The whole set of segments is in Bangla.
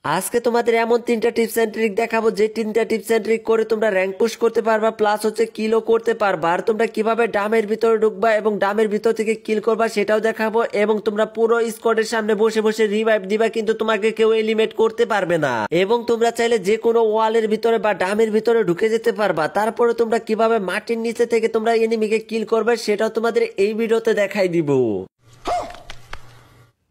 আজকে তোমাদের এমন তিনটা টিপস এন্ড ট্রিক দেখাবো যে তিনটা টিপস এন্ড ট্রিক করে তোমরা র্যাঙ্ক পুশ করতে পারবা, প্লাস হচ্ছে কিলও করতে পারবা। আর তোমরা কিভাবে ডামের ভিতরে ঢুকবা এবং ডামের ভিতর থেকে কিল করবা সেটাও দেখাবো। এবং তোমরা পুরো স্কোয়াডের সামনে বসে বসে রিভাইভ দিবা, কিন্তু তোমাকে কেউ এলিমিনেট করতে পারবে না। এবং তোমরা চাইলে যে কোনো ওয়ালের ভিতরে বা ডামের ভিতরে ঢুকে যেতে পারবা। তারপরে তোমরা কিভাবে মাটির নিচে থেকে তোমরা এনিমিকে কিল করবে সেটাও তোমাদের এই ভিডিওতে দেখাই দিব।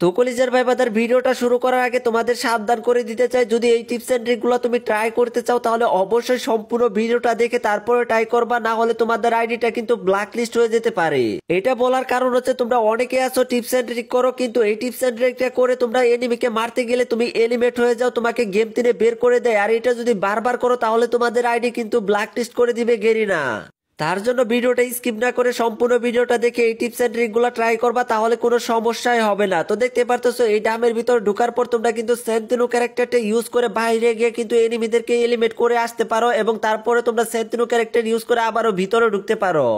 তো কলিজার ভাই বাদার, ভিডিওটা শুরু করার আগে তোমাদের সাবধান করে দিতে চাই, যদি এই টিপস এন্ড ট্রিকগুলো তুমি ট্রাই করতে চাও তাহলে অবশ্যই সম্পূর্ণ ভিডিওটা দেখে তারপরে ট্রাই করবা, না হলে তোমাদের আইডিটা কিন্তু ব্ল্যাক লিস্ট হয়ে যেতে পারে। এটা বলার কারণ হচ্ছে তোমরা অনেকে আছো টিপস এন্ড ট্রিক করো, কিন্তু এই টিপস এন্ড ট্রিকটা করে তোমরা এনিমিকে মারতে গেলে তুমি এলিমিনেট হয়ে যাও, তোমাকে গেম থেকে বের করে দেয়। আর এটা যদি বারবার করো তাহলে তোমাদের আইডি কিন্তু ব্ল্যাক লিস্ট করে দিবে গেরিনা। তার জন্য ভিডিওটা স্কিপ না করে সম্পূর্ণ ভিডিওটা দেখে এই টিপস এন্ড ট্রিক গুলো ট্রাই করবা, তাহলে কোনো সমস্যাই হবে না। তো দেখতে পারতেছো এই ডামের ভিতর ঢোকার পর তোমরা কিন্তু সেন্তিনো ক্যারেক্টারটা ইউজ করে বাইরে গিয়ে কিন্তু এনিমিদেরকে এলিমিনেট করে আসতে পারো, এবং তারপরে তোমরা সেন্তিনো ক্যারেক্টার ইউজ করে আবারও ভিতরে ঢুকতে পারো।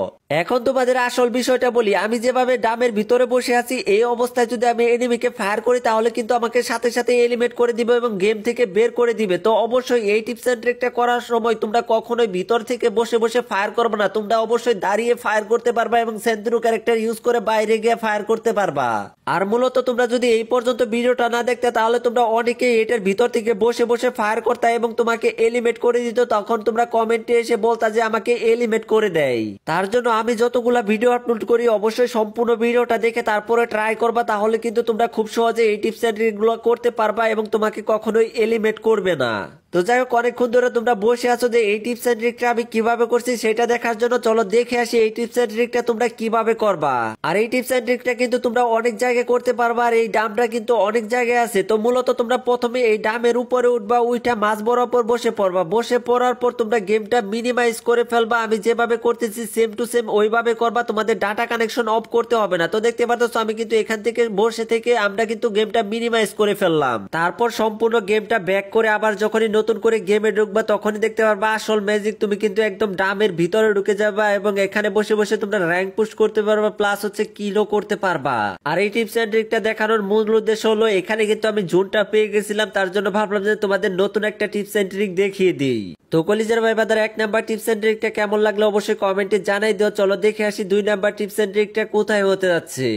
এখন তোমাদের আসল বিষয়টা বলি, আমি যেভাবে ডামের ভিতরে বসে আছি এই অবস্থায় যদি আমি এনিমিকে ফায়ার করি তাহলে কিন্তু আমাকে সাথে সাথে এলিমিনেট করে দিবে এবং গেম থেকে বের করে দিবে। তো অবশ্যই এই টিপস এন্ড ট্রিকটা করার সময় তোমরা কখনোই ভিতর থেকে বসে বসে ফায়ার করবে না, তোমরা অবশ্যই দাঁড়িয়ে ফায়ার করতে পারবা এবং সেন্তিনো ক্যারেক্টার ইউজ করে বাইরে গিয়ে ফায়ার করতে পারবা। আর মূলত তোমরা যদি এই পর্যন্ত ভিডিওটা না দেখতে তাহলে তোমরা অনেকে এটার ভিতর থেকে বসে বসে ফায়ার করতে এবং তোমাকে এলিমিনেট করে দিত, তখন তোমরা কমেন্টে এসে বলতা যে আমাকে এলিমিনেট করে দেয়। তার জন্য আমি যতগুলা ভিডিও আপলোড করি অবশ্যই সম্পূর্ণ ভিডিওটা দেখে তারপরে ট্রাই করবা, তাহলে কিন্তু তোমরা খুব সহজে এই টিপস এন্ড ট্রিক গুলো করতে পারবা এবং তোমাকে কখনোই এলিমিনেট করবে না। তো যাই হোক, অনেকক্ষণ ধরে তোমরা বসে আছো যে এই টিপস এন্ড ট্রিকটা আমি কিভাবে করছি সেটা দেখার জন্য, চলো দেখে আসি এই টিপস এন্ড ট্রিকটা তোমরা কিভাবে করবা। আর এই টিপস এন্ড ট্রিকটা কিন্তু তোমরা অনেক জায়গায় করতে পারবা, আর এই ডামটা কিন্তু অনেক জায়গায় আছে। তো মূলত তোমরা প্রথমে এই ডামের উপরে উঠবা, উইটা মাঝ বরাবর বসে পড়বা, বসে পড়ার পর তোমরা গেমটা মিনিমাইজ করে ফেলবা। আমি যেভাবে করতেছি সেম টু সেম ওইভাবে করবা, তোমাদের ডাটা কানেকশন অফ করতে হবে না। তো দেখতে পাচ্ছ আমি কিন্তু এখান থেকে বসে থেকে আমরা কিন্তু গেমটা মিনিমাইজ করে ফেললাম। তারপর সম্পূর্ণ গেমটা ব্যাক করে আবার যখনই নতুন করে গেমে ঢুকবা তখনই দেখতে পারবা আসল ম্যাজিক, তুমি কিন্তু একদম ডামের ভিতরে ঢুকে যাবা এবং এখানে বসে বসে তোমরা র্যাঙ্ক পুশ করতে পারবা, প্লাস হচ্ছে কিলও করতে পারবা। আর এই টিপস এন্ড ট্রিকটা দেখানোর মূল উদ্দেশ্য হলো এখানে কিন্তু আমি জোনটা পেয়ে গেছিলাম, তার জন্য ভাবলাম যে তোমাদের নতুন একটা টিপস এন্ড ট্রিক দেখিয়ে দিই। তো কলিজার ভাই বাদার, 1 নাম্বার টিপস এন্ড ট্রিকটা কেমন লাগলো অবশ্যই কমেন্টে জানাই দিও। চলো দেখে আসি 2 নাম্বার টিপস এন্ড ট্রিকটা কোথায় হতে যাচ্ছে।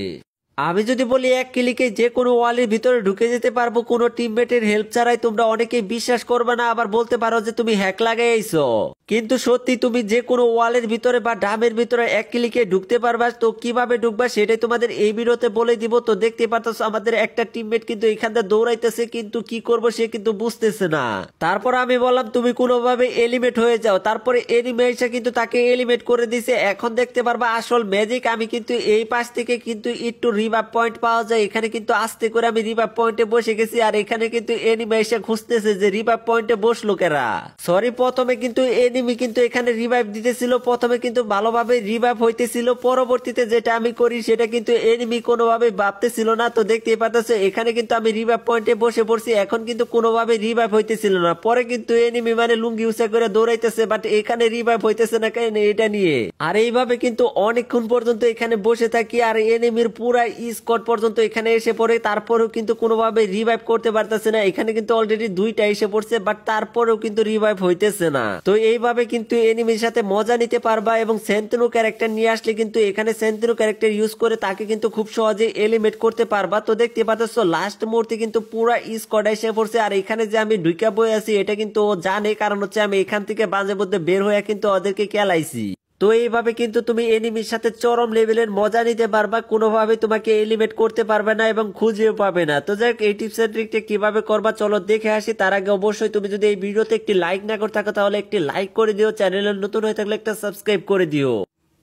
আমি যদি বলি এক ক্লিকে যে কোনো ওয়ালের ভিতরে ঢুকে যেতে পারবো কোনো টিমমেটের হেল্প ছাড়াই, তোমরা অনেকেই বিশ্বাস করবে না, আবার বলতে পারো যে তুমি হ্যাক লাগাইছো। কিন্তু সত্যি তুমি যে কোনো ওয়ালের ভিতরে বা ডামের ভিতরে এক ক্লিকে ঢুকতে পারবা। তো কিভাবে ঢুকবা সেটাই তোমাদের এই ভিডিওতে বলে দিব। তো দেখতে পাচ্ছ আমাদের একটা টিমমেট কিন্তু এখানে দৌড়াইতেছে, কিন্তু কি করবো সে কিন্তু বুঝতেছে না। তারপর আমি বললাম তুমি কোনোভাবে এলিমিনেট হয়ে যাও, তারপরে এনিমে এসে কিন্তু তাকে এলিমিনেট করে দিছে। এখন দেখতে পারবা আসল ম্যাজিক, আমি কিন্তু এই পাশ থেকে কিন্তু একটু রিভাইভ পয়েন্ট পাওয়া যায়, এখানে কিন্তু আস্তে করে আমি রিভাইভ পয়েন্টে বসে গেছি। আর এখানে কিন্তু এনিমে এসে খুঁজতেছে যে রিভাইভ পয়েন্টে বসলো কেরা। সরি, প্রথমে কিন্তু এনিমি কিন্তু এখানে রিভাইভ দিতেছিল, প্রথমে কিন্তু ভালোভাবে রিভাইভ হইতেছিল, পরবর্তীতে যেটা আমি করি সেটা কিন্তু এনিমি কোনোভাবে ভাবতেছিল না। তো দেখতেই পাচ্ছ এখানে কিন্তু আমি রিভাইভ পয়েন্টে বসে পড়ছি, এখন কিন্তু কোনোভাবে রিভাইভ হইতেছিল না। পরে কিন্তু এনিমি মানে লুঙ্গি উঁচা করে দৌড়াইতেছে, বাট এখানে রিভাইভ হইতেছে না কেন এটা নিয়ে। আর এইভাবে কিন্তু অনেকক্ষণ পর্যন্ত এখানে বসে থাকি, আর এনিমির পুরা স্কোয়াড পর্যন্ত এখানে এসে পড়ে, তারপরেও কিন্তু কোনোভাবে রিভাইভ করতে পারতেছে না। এখানে কিন্তু অলরেডি 2টা এসে পড়ছে, বাট তারপরেও কিন্তু রিভাইভ হইতেছে না। তো এইভাবে কিন্তু এনিমির সাথে মজা নিতে পারবা, এবং সেন্তিনো ক্যারেক্টার নিয়ে আসলে কিন্তু এখানে সেন্তিনো ক্যারেক্টার ইউজ করে তাকে কিন্তু খুব সহজে এলিমিনেট করতে পারবা। তো দেখতে পাচ্ছ লাস্ট মুহূর্তে কিন্তু পুরা স্কোয়াড এসে পড়ছে, আর এখানে যে আমি ঢুকা বই আছি এটা কিন্তু ও জানে, কারণ হচ্ছে আমি এখান থেকে বাজে মধ্যে বের হয়ে কিন্তু ওদেরকে খেলাইছি। তো এইভাবে কিন্তু তুমি এনিমির সাথে চরম লেভেলের মজা নিতে পারবা, কোনোভাবে তোমাকে এলিমিনেট করতে পারবে না এবং খুঁজেও পাবে না। তো যাই হোক, এই টিপস এন্ড ট্রিকটা কিভাবে করবা চলো দেখে আসি। তার আগে অবশ্যই তুমি যদি এই ভিডিওতে একটি লাইক না করে থাকো তাহলে একটি লাইক করে দিও, চ্যানেলে নতুন হয়ে থাকলে একটা সাবস্ক্রাইব করে দিও।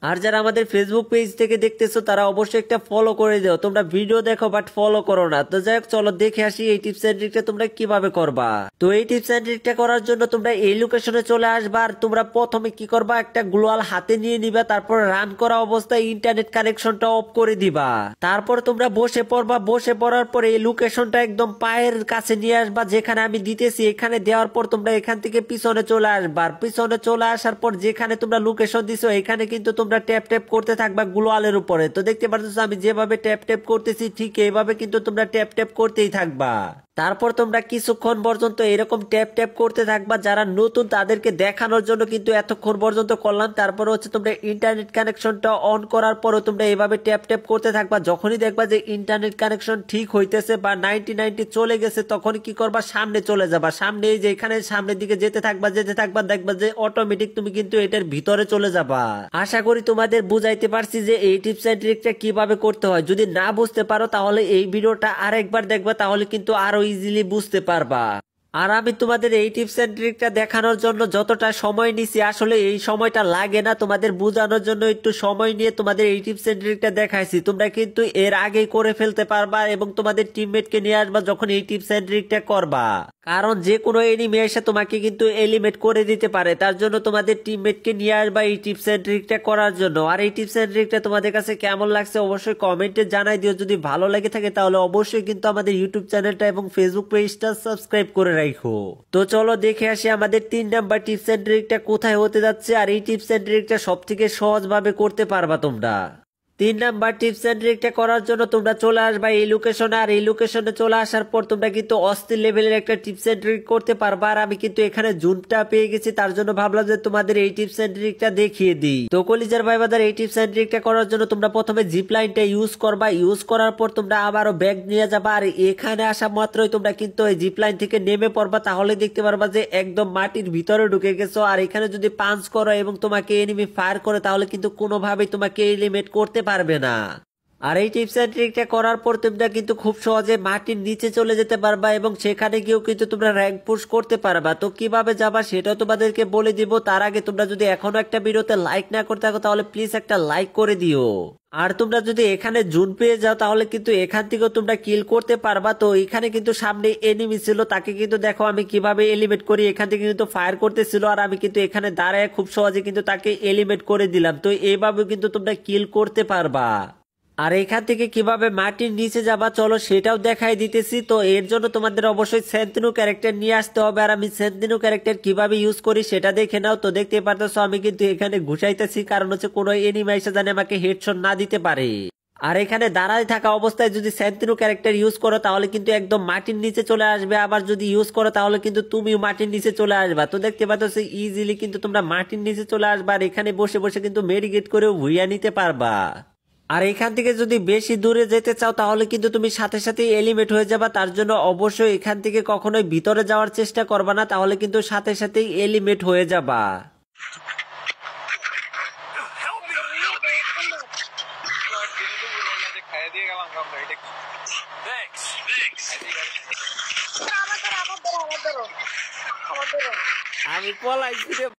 আর যারা আমাদের ফেসবুক পেজ থেকে দেখতেছো তারা অবশ্যই একটা ফলো করে দিও। তোমরা ভিডিও দেখো বাট ফলো করো না। তো যাই হোক, চলো দেখে আসি এই টিপস এন্ড ট্রিকটা তোমরা কিভাবে করবা। তো এই টিপস এন্ড ট্রিকটা করার জন্য তোমরা এই লোকেশনে চলে আসবা, আর তোমরা প্রথমে কি করবা, একটা গ্লোয়াল হাতে নিয়ে নিবা, তারপর রান করা অবস্থায় ইন্টারনেট কানেকশনটা অফ করে দিবা। তারপর তোমরা বসে পড়বা, বসে পড়ার পর এই লোকেশনটা একদম পায়ের কাছে নিয়ে আসবা যেখানে আমি দিতেছি। এখানে দেওয়ার পর তোমরা এখান থেকে পিছনে চলে আসবা, আর পিছনে চলে আসার পর যেখানে তোমরা লোকেশন দিছো এখানে কিন্তু তোমরা ট্যাপ ট্যাপ করতে থাকবা গ্লোয়ালের উপরে। তো দেখতে পাচ্ছ আমি যেভাবে ট্যাপ ট্যাপ করতেছি ঠিক এইভাবে কিন্তু তোমরা ট্যাপ ট্যাপ করতেই থাকবা। তারপর তোমরা কিছুক্ষণ পর্যন্ত এরকম ট্যাপ ট্যাপ করতে থাকবা। যারা নতুন তাদেরকে দেখানোর জন্য কিন্তু এতক্ষণ পর্যন্ত করলাম। তারপর হচ্ছে তোমরা ইন্টারনেট কানেকশনটা অন করার পরও তোমরা এভাবে ট্যাপ ট্যাপ করতে থাকবা। যখনই দেখবা যে ইন্টারনেট কানেকশন ঠিক হইতেছে বা 90 চলে গেছে, তখন কি করবা, সামনে চলে যাবা। সামনে এই যে এখানে সামনের দিকে যেতে থাকবা দেখবা যে অটোমেটিক তুমি কিন্তু এটার ভিতরে চলে যাবা। আশা করি তোমাদের বুঝাইতে পারছি যে এই টিপস এন্ড ট্রিকটা কিভাবে করতে হয়। যদি না বুঝতে পারো তাহলে এই ভিডিওটা আরেকবার দেখবা, তাহলে কিন্তু আরো ইজিলি বুঝতে পারবা। আর আমি তোমাদের এই টিপস এন্ড ট্রিকটা দেখানোর জন্য যতটা সময় নিছি, আসলে এই সময়টা লাগে না, তোমাদের বোঝানোর জন্য একটু সময় নিয়ে তোমাদের এই টিপস এন্ড ট্রিকটা দেখাইছি। তোমরা কিন্তু এর আগেই করে ফেলতে পারবা এবং তোমাদের টিমমেটকে নিয়ে আসবা যখন এই টিপস এন্ড ট্রিকটা করবা। কারণ যে কোনো এনিমি এসে তোমাকে কিন্তু এলিমিনেট করে দিতে পারে, তার জন্য তোমাদের টিমমেটকে নিয়ে আসবা এই টিপস এন্ড ট্রিকটা করার জন্য। আর এই টিপস এন্ড ট্রিকটা তোমাদের কাছে কেমন লাগছে অবশ্যই কমেন্টে জানাই দিও। যদি ভালো লেগে থাকে তাহলে অবশ্যই কিন্তু আমাদের ইউটিউব চ্যানেলটা এবং ফেসবুক পেজটা সাবস্ক্রাইব করে রাখো। তো চলো দেখে আসি আমাদের 3 নাম্বার টিপস এন্ড ট্রিকটা কোথায় হতে যাচ্ছে, আর এই টিপস এন্ড ট্রিকটা সবথেকে সহজ ভাবে করতে পারবা তোমরা। 3 নাম্বার টিপস এন্ড ট্রিকটা করার জন্য তোমরা চলে আসবা এই লোকেশনে। আর এই লোকেশনে চলে আসার পর তোমরা কিন্তু অস্থির লেভেলের একটা টিপস এন্ড ট্রিক করতে পারবা। আর আমি কিন্তু এখানে জুনটা পেয়ে গেছি, তার জন্য ভাবলাম যে তোমাদের এই টিপস এন্ড ট্রিকটা দেখিয়ে দিই। তো কলিজার ভাই বাজার এই টিপস এন্ড ট্রিকটা করার জন্য তোমরা প্রথমে জিপ লাইনটা ইউজ করবা। ইউজ করার পর তোমরা আবারও ব্যাগ নিয়ে যাবা। আর এখানে আসা মাত্রই তোমরা কিন্তু এই জিপ লাইন থেকে নেমে পড়বা, তাহলে দেখতে পারবা যে একদম মাটির ভিতরে ঢুকে গেছো। আর এখানে যদি পাঞ্চ করো এবং তোমাকে এনিমি ফায়ার করে তাহলে কিন্তু কোনোভাবেই তোমাকে এলিমিনেট করতে পারবে না। আর এই টিপস এন্ড ট্রিকটা করার পর তোমরা কিন্তু খুব সহজে মাটির নিচে চলে যেতে পারবা এবং সেখানে গিয়েও কিন্তু তোমরা র্যাঙ্ক পুশ করতে পারবা। তো কিভাবে যাবা সেটাও তোমাদেরকে বলে দিব। তার আগে তোমরা যদি এখনো একটা ভিডিওতে লাইক না করতে থাকো তাহলে প্লিজ একটা লাইক করে দিও। আর তোমরা যদি এখানে জুন পেয়ে যাও তাহলে কিন্তু এখান থেকেও তোমরা কিল করতে পারবা। তো এখানে কিন্তু সামনে এনিমি ছিল, তাকে কিন্তু দেখো আমি কিভাবে এলিমিনেট করি। এখান থেকে কিন্তু ফায়ার করতেছিল আর আমি কিন্তু এখানে দাঁড়ায় খুব সহজে কিন্তু তাকে এলিমিনেট করে দিলাম। তো এইভাবে কিন্তু তোমরা কিল করতে পারবা। আর এখান থেকে কিভাবে মাটির নিচে যাবা চলো সেটাও দেখাই দিতেছি। তো এর জন্য তোমাদের অবশ্যই সেন্তিনো ক্যারেক্টার নিয়ে আসতে হবে। আর আমি সেন্তিনো ক্যারেক্টার কিভাবে ইউজ করি সেটা দেখে নাও। তো দেখতে পারতেছো আমি কিন্তু এখানে ঘুষাইতেছি, কারণ হচ্ছে কোনো এনিমি এসে জানে আমাকে হেডশট না দিতে পারে। আর এখানে দাঁড়ায় থাকা অবস্থায় যদি সেন্তিনো ক্যারেক্টার ইউজ করো তাহলে কিন্তু একদম মাটির নিচে চলে আসবে। আবার যদি ইউজ করো তাহলে কিন্তু তুমিও মাটির নিচে চলে আসবা। তো দেখতে পাচ্ছ ইজিলি কিন্তু তোমরা মাটির নিচে চলে আসবা। আর এখানে বসে বসে কিন্তু মেডিকেট করেও ভুইয়া নিতে পারবা। আর এখান থেকে যদি বেশি দূরে যেতে চাও তাহলে কিন্তু তুমি সাথে সাথে এলিমিনেট হয়ে যাবা। তার জন্য অবশ্যই এখান থেকে কখনোই ভিতরে যাওয়ার চেষ্টা করবা না, তাহলে কিন্তু সাথে সাথেই এলিমিনেট হয়ে যাবা। আমি পলাইছি রে।